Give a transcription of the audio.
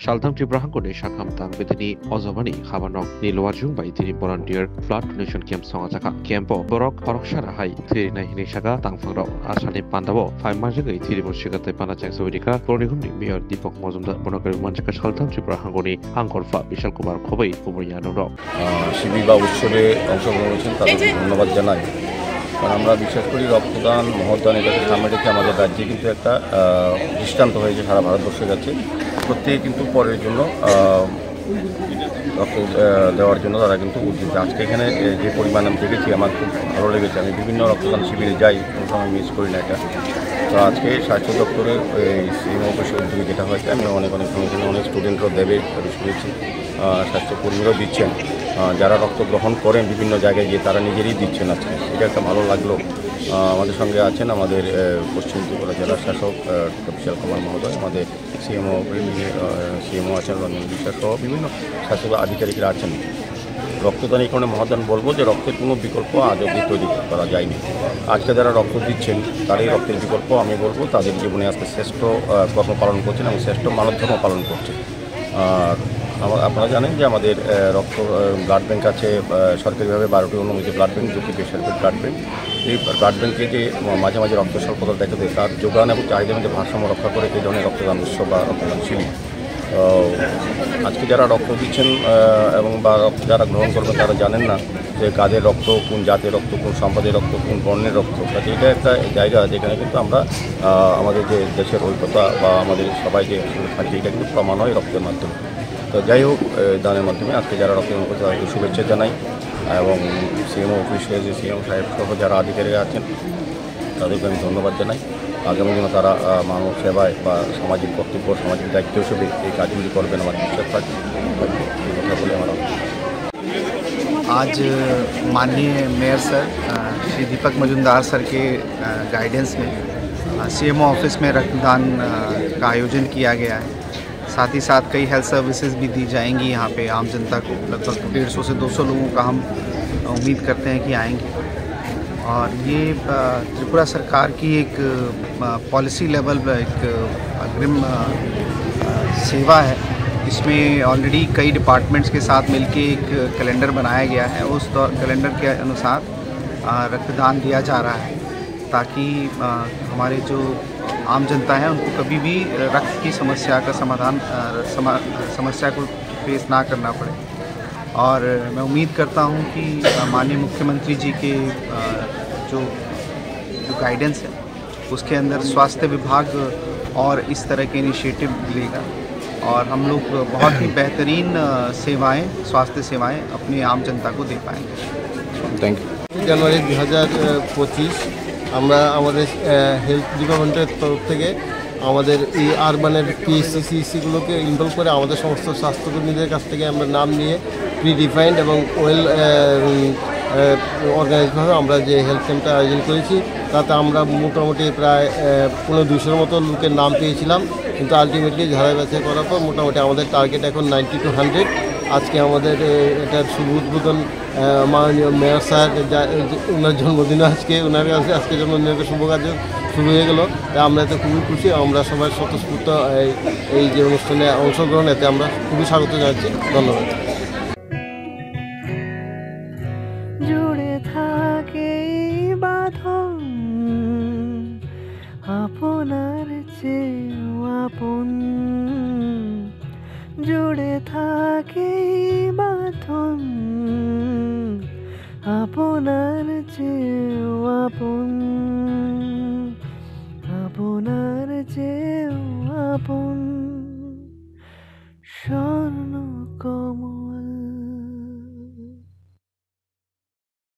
Shaldam Tibrahangone Shakam Tang Bidini Ozovani Habanok Nilwajung by Tini Volunteer Blood Donation Camp Songazaka Campo Borok Porokshara Hai Tiri Nahini Shaka Tangfangro Asani Pandavo 5 Majaga Tiri Mushika Pana Chaksovika Pronihuni Mayor Deepak Mazumdar Bonakari Manchaka Shaldam Tibrahangone Angkorfa Vishal Kumar Khobei Umuriano শিবির বা উৎসবে অংশগ্রহণ করেছেন তাদেরকে ধন্যবাদ জানাই। কারণ আমরা বিশ্বাস করি রক্তদান মহদান এটাকে সামনে রেখে আমাদের রাজ্যে কিন্তু একটা দৃষ্টান্ত হয়েছে সারা ভারতবর্ষের কাছে। প্রত্যেকে কিন্তু পরের জন্য রক্ত দেওয়ার জন্য তারা কিন্তু উদ্যোগী। আজকে এখানে যে পরিমাণ আমি দেখেছি আমার খুব ভালো লেগেছে। আমি বিভিন্ন রক্তদান শিবিরে যাই, কোনো সময় মিস করি না এটা। তো আজকে স্বাস্থ্য দপ্তরের এই সিএমও অফিসের উদ্যোগে যেটা হয়েছে আমি অনেক অনেক স্টুডেন্টরাও দেবে আমি শুনেছি, স্বাস্থ্যকর্মীরাও দিচ্ছেন। যারা রক্ত গ্রহণ করেন বিভিন্ন জায়গায় গিয়ে তারা নিজেরই দিচ্ছেন। আজকে এটা একটা ভালো লাগলো। আমাদের সঙ্গে আছেন আমাদের পশ্চিম ত্রিপুরা জেলার শাসক বিশাল কুমার মহোদয়, আমাদের সিএমও আছেন রঞ্জন বিশ্বাস সহ বিভিন্ন স্বাস্থ্য আধিকারিকরা আছেন। রক্তদান এই কারণে মহাদান বলবো যে রক্তের কোনো বিকল্প আজ অবধি তৈরি করা যায়নি। আজকে যারা রক্ত দিচ্ছেন তারই রক্তের বিকল্প আমি বলবো তাদের জীবনে আজকে শ্রেষ্ঠ কর্ম পালন করছেন এবং শ্রেষ্ঠ মানবধর্ম পালন করছেন। আর আপনারা জানেন যে আমাদের রক্ত ব্লাড ব্যাঙ্ক আছে সরকারিভাবে 12টি অনুমোদিত ব্লাড ব্যাঙ্ক, 2টি বেসরকারি ব্লাড ব্যাঙ্ক। এই ব্লাড ব্যাঙ্কে যে মাঝে মাঝে রক্ত স্বল্পতা দেখা দেয় তার যোগান এবং চাহিদার মধ্যে ভারসাম্য রক্ষা করে এই ধরনের রক্তদান উৎসব বা রক্তদান শিবির। আজকে যারা রক্ত দিচ্ছেন এবং বা যারা গ্রহণ করবেন তারা জানেন না যে কাদের রক্ত, কোন জাতের রক্ত, কোন সম্পদের রক্ত, কোন বর্ণের রক্ত। কাজে এটা একটা জায়গা যেখানে কিন্তু আমরা আমাদের যে দেশের ঐক্যতা বা আমাদের সবাই যে থাকি এটা কিন্তু প্রমাণ হয় রক্তের মাধ্যমে। তো যাই হোক, দানের মাধ্যমে আজকে যারা রক্তদান করছে তাদেরকে শুভেচ্ছা জানাই এবং সিএমও অফিসে যে সিএম সাহেব সহ যারা আধিকারিক আছেন তাদেরকে আমি ধন্যবাদ জানাই। আগামী দিনে তারা মানব সেবায় বা সামাজিক কর্তব্য, সামাজিক দায়িত্ব হিসেবে এই কাজগুলি করবেন আমার বিশ্বাস থাকে। এই কথা বলে আমার आज माननीय mayor sir Shri Deepak Majumdar sir के गाइडेंस में सीएमओ ऑफिस में रक्तदान का आयोजन किया गया है। साथ ही साथ कई हेल्थ सर्विसेज भी दी जाएंगी यहाँ पे आम जनता को। लगभग 150 से 200 लोगों का हम उम्मीद करते हैं कि आएंगे। और ये त्रिपुरा सरकार की एक पॉलिसी लेवल एक अग्रिम सेवा है। इसमें ऑलरेडी कई डिपार्टमेंट्स के साथ मिलके एक कैलेंडर बनाया गया है। उस कैलेंडर के अनुसार रक्तदान दिया जा रहा है ताकि हमारे जो आम जनता है उनको कभी भी रक्त की समस्या का समस्या को फेस ना करना पड़े। और मैं उम्मीद करता हूं कि माननीय मुख्यमंत्री जी के जो गाइडेंस है उसके अंदर स्वास्थ्य विभाग और इस तरह के इनिशिएटिव लेगा और हम लोग बहुत ही बेहतरीन सेवाएं, स्वास्थ्य सेवाएं अपनी आम जनता को दे पाएंगे। Thank you. জানুয়ারি 2025 আমরা আমাদের হেলথ ডিপার্টমেন্টের তরফ থেকে আমাদের এই আরবানের পিএসসিগুলোকে ইনভলভ করে আমাদের সমস্ত স্বাস্থ্যকর্মীদের কাছ থেকে আমরা নাম নিয়ে প্রিডিফাইন্ড এবং ওয়েল অর্গানাইজভাবে আমরা যে হেলথ ক্যাম্পটা আয়োজন করেছি তাতে আমরা মোটামুটি প্রায় 200 মতো লোকের নাম পেয়েছিলাম। কিন্তু আলটিমেটলি ঝাড়াই বাছাই করার পর মোটামুটি আমাদের টার্গেট এখন 90 to 100। আজকে আমাদের এটার শুভ উদ্বোধন মাননীয় মেয়র স্যার, ওনার জন্মদিনে আজকে ওনার কাছে আজকে জন্মদিনের শুভকার্য শুরু হয়ে গেল। তাই আমরা এতে খুবই খুশি। আমরা সবাই স্বতঃস্ফূর্ত এই যে অনুষ্ঠানে অংশগ্রহণ এতে আমরা খুবই স্বাগত জানাচ্ছি। ধন্যবাদ। জুড়ে থাকে বাঁধন আপনার চেয়েও আপন, জুড়ে থাকে বাঁধন আপনার চেয়েও আপন, আপনার চেয়েও আপন। স্বর্ণ কমল